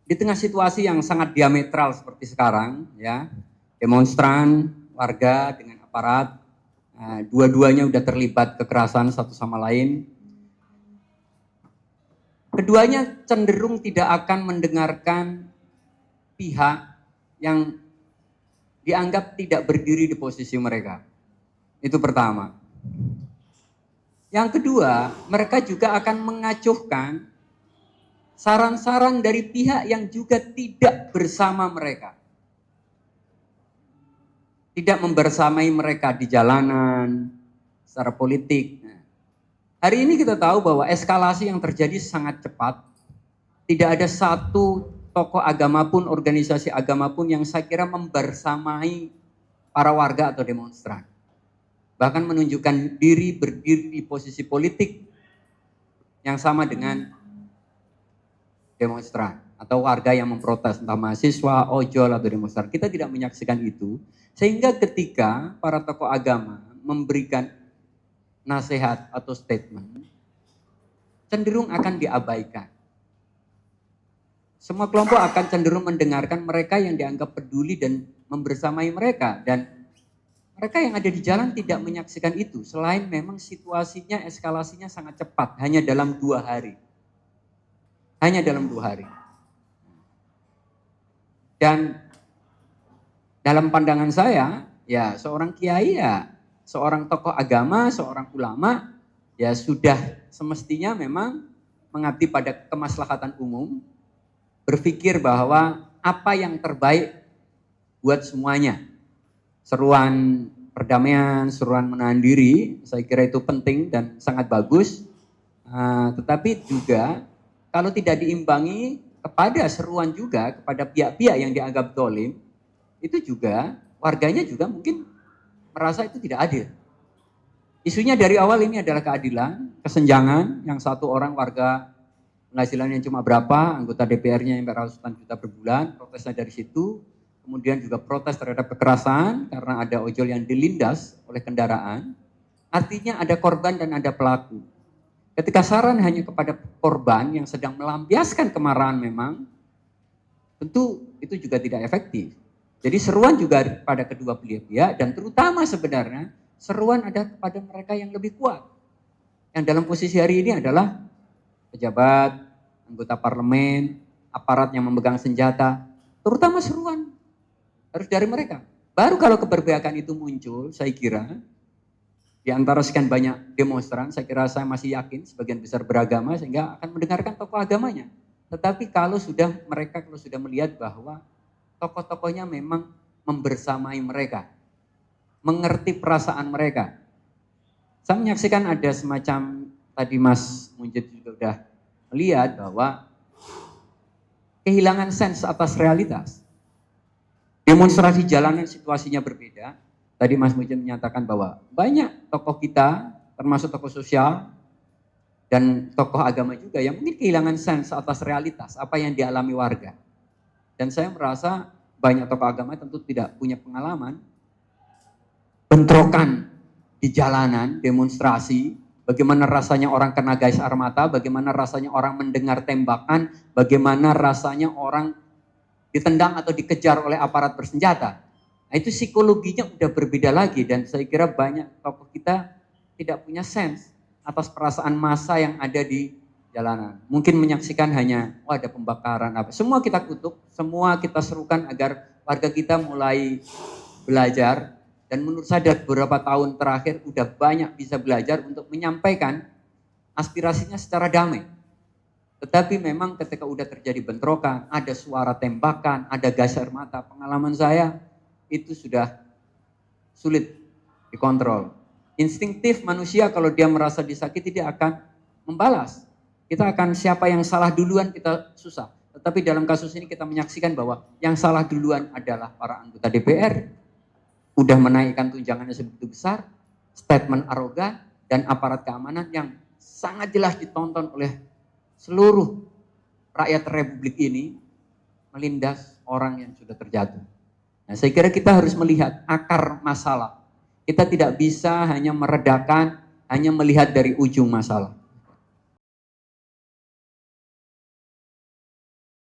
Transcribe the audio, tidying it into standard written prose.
di tengah situasi yang sangat diametral seperti sekarang, ya, demonstran, warga dengan aparat, dua-duanya udah terlibat kekerasan satu sama lain. Keduanya cenderung tidak akan mendengarkan pihak yang dianggap tidak berdiri di posisi mereka. Itu pertama. Yang kedua, mereka juga akan mengacuhkan saran-saran dari pihak yang juga tidak bersama mereka. Tidak membersamai mereka di jalanan, secara politik. Hari ini kita tahu bahwa eskalasi yang terjadi sangat cepat. Tidak ada satu tokoh agama pun, organisasi agama pun yang saya kira membersamai para warga atau demonstran. Bahkan menunjukkan diri berdiri di posisi politik yang sama dengan demonstran atau warga yang memprotes, entah mahasiswa, ojol, atau demonstran. Kita tidak menyaksikan itu, sehingga ketika para tokoh agama memberikan nasihat atau statement, cenderung akan diabaikan. Semua kelompok akan cenderung mendengarkan mereka yang dianggap peduli dan membersamai mereka, dan mereka yang ada di jalan tidak menyaksikan itu, selain memang situasinya, eskalasinya sangat cepat, hanya dalam 2 hari. Hanya dalam 2 hari. Dan dalam pandangan saya, ya seorang kiai, ya seorang tokoh agama, seorang ulama, ya sudah semestinya memang mengabdi pada kemaslahatan umum, berpikir bahwa apa yang terbaik buat semuanya. Seruan perdamaian, seruan menahan diri, saya kira itu penting dan sangat bagus. Tetapi juga kalau tidak diimbangi kepada seruan juga kepada pihak-pihak yang dianggap dolim, itu juga warganya juga mungkin merasa itu tidak adil. Isunya dari awal ini adalah keadilan, kesenjangan, yang satu orang warga penghasilannya cuma berapa, anggota DPR-nya yang ratusan juta per bulan, protesnya dari situ. Kemudian juga protes terhadap kekerasan karena ada ojol yang dilindas oleh kendaraan. Artinya ada korban dan ada pelaku. Ketika saran hanya kepada korban yang sedang melampiaskan kemarahan memang, tentu itu juga tidak efektif. Jadi seruan juga pada kedua belah pihak, dan terutama sebenarnya seruan ada kepada mereka yang lebih kuat. Yang dalam posisi hari ini adalah pejabat, anggota parlemen, aparat yang memegang senjata, terutama seruan harus dari mereka. Baru kalau keberpihakan itu muncul, saya kira di antara sekian banyak demonstran, saya kira saya masih yakin sebagian besar beragama sehingga akan mendengarkan tokoh agamanya. Tetapi kalau sudah melihat bahwa tokoh-tokohnya memang membersamai mereka, mengerti perasaan mereka. Saya menyaksikan ada semacam, tadi Mas Munjid juga sudah melihat bahwa kehilangan sense atas realitas. Demonstrasi jalanan situasinya berbeda. Tadi Mas Munjid menyatakan bahwa banyak tokoh kita, termasuk tokoh sosial dan tokoh agama juga, yang mungkin kehilangan sense atas realitas, apa yang dialami warga. Dan saya merasa banyak tokoh agama tentu tidak punya pengalaman bentrokan di jalanan, demonstrasi, bagaimana rasanya orang kena gas air mata, bagaimana rasanya orang mendengar tembakan, bagaimana rasanya orang ditendang atau dikejar oleh aparat bersenjata. Nah, itu psikologinya udah berbeda lagi, dan saya kira banyak tokoh kita tidak punya sense atas perasaan massa yang ada di jalanan. Mungkin menyaksikan hanya, ada pembakaran apa. Semua kita kutuk, semua kita serukan agar warga kita mulai belajar. Dan menurut saya beberapa tahun terakhir udah banyak bisa belajar untuk menyampaikan aspirasinya secara damai. Tetapi memang ketika udah terjadi bentrokan, ada suara tembakan, ada gas air mata, pengalaman saya itu sudah sulit dikontrol. Instinktif manusia kalau dia merasa disakiti dia akan membalas. Kita akan siapa yang salah duluan kita susah. Tetapi dalam kasus ini kita menyaksikan bahwa yang salah duluan adalah para anggota DPR. Udah menaikkan tunjangannya sebegitu besar, statement arogan, dan aparat keamanan yang sangat jelas ditonton oleh seluruh rakyat republik ini melindas orang yang sudah terjatuh. Nah, saya kira kita harus melihat akar masalah. Kita tidak bisa hanya meredakan, hanya melihat dari ujung masalah.